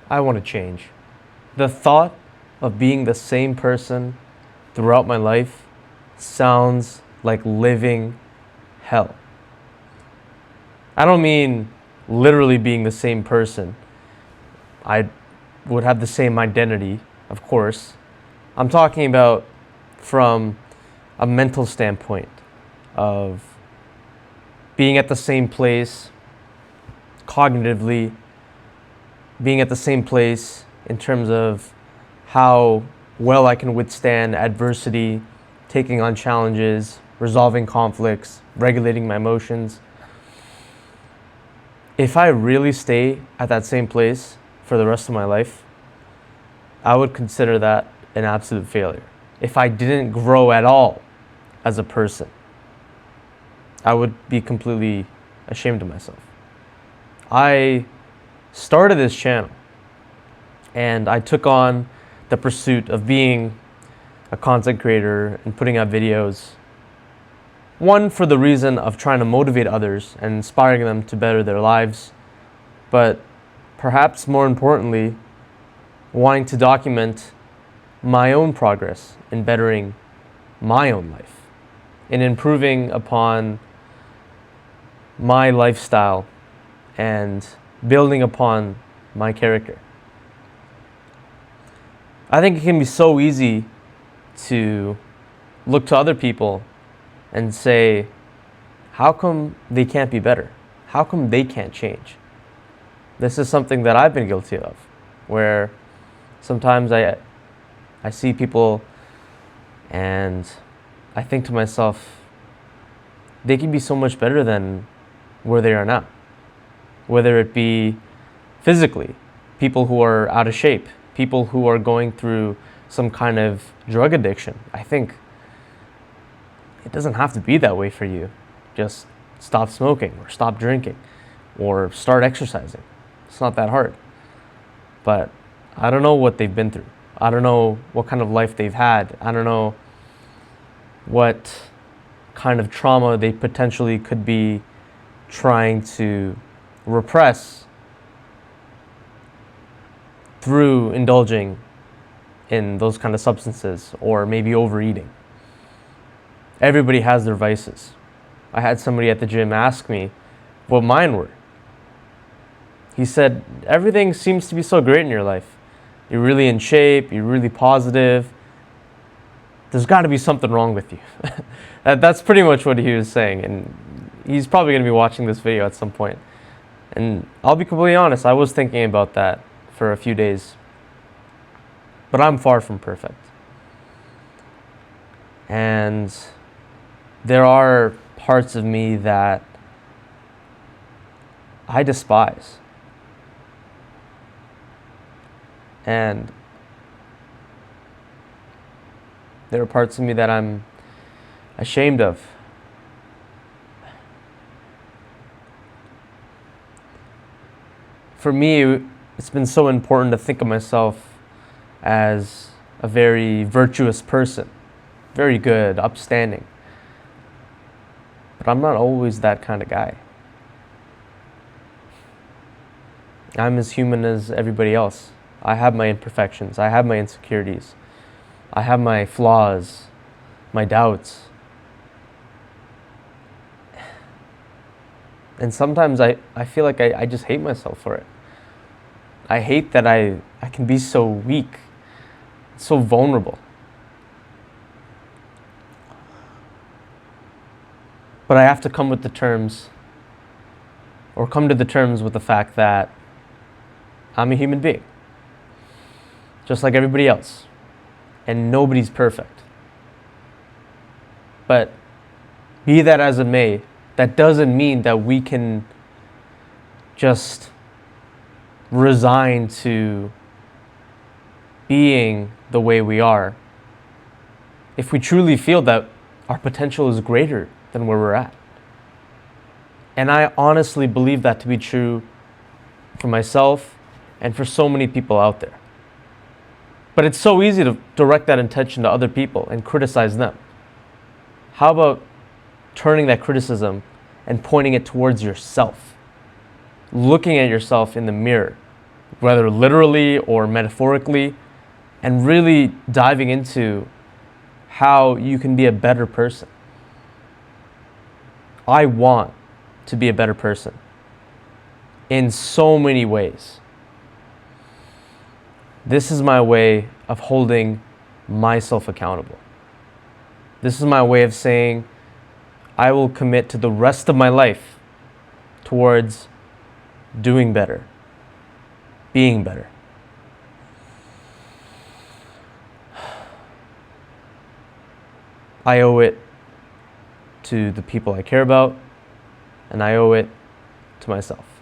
I want to change. The thought of being the same person throughout my life sounds like living hell. I don't mean literally being the same person. I would have the same identity, of course. I'm talking about from a mental standpoint of being at the same place cognitively, being at the same place in terms of how well I can withstand adversity, taking on challenges, resolving conflicts, regulating my emotions. If I really stay at that same place for the rest of my life, I would consider that an absolute failure. If I didn't grow at all as a person, I would be completely ashamed of myself. I started this channel and I took on the pursuit of being a content creator and putting out videos. One, for the reason of trying to motivate others and inspiring them to better their lives, but perhaps more importantly, wanting to document my own progress in bettering my own life, in improving upon my lifestyle and building upon my character. I think it can be so easy to look to other people and say, how come they can't be better? How come they can't change? This is something that I've been guilty of, where sometimes I see people and I think to myself, they can be so much better than where they are now. Whether it be physically, people who are out of shape, people who are going through some kind of drug addiction. I think it doesn't have to be that way for you. Just stop smoking or stop drinking or start exercising. It's not that hard. But I don't know what they've been through. I don't know what kind of life they've had. I don't know what kind of trauma they potentially could be trying to repress through indulging in those kind of substances or maybe overeating. Everybody has their vices. I had somebody at the gym ask me what mine were. He said, everything seems to be so great in your life. You're really in shape, you're really positive. There's got to be something wrong with you. That's pretty much what he was saying, and he's probably going to be watching this video at some point. And I'll be completely honest, I was thinking about that for a few days. But I'm far from perfect. And there are parts of me that I despise. And there are parts of me that I'm ashamed of. For me, it's been so important to think of myself as a very virtuous person, very good, upstanding. But I'm not always that kind of guy. I'm as human as everybody else. I have my imperfections. I have my insecurities. I have my flaws, my doubts. And sometimes I feel like I just hate myself for it. I hate that I can be so weak, so vulnerable. But I have to come to the terms with the fact that I'm a human being, just like everybody else, and nobody's perfect. But be that as it may, that doesn't mean that we can just resign to being the way we are if we truly feel that our potential is greater than where we're at. And I honestly believe that to be true for myself and for so many people out there. But it's so easy to direct that intention to other people and criticize them. How about turning that criticism and pointing it towards yourself? Looking at yourself in the mirror whether literally or metaphorically, and really diving into how you can be a better person. I want to be a better person in so many ways. This is my way of holding myself accountable. This is my way of saying I will commit to the rest of my life towards doing better, being better. I owe it to the people I care about, and I owe it to myself.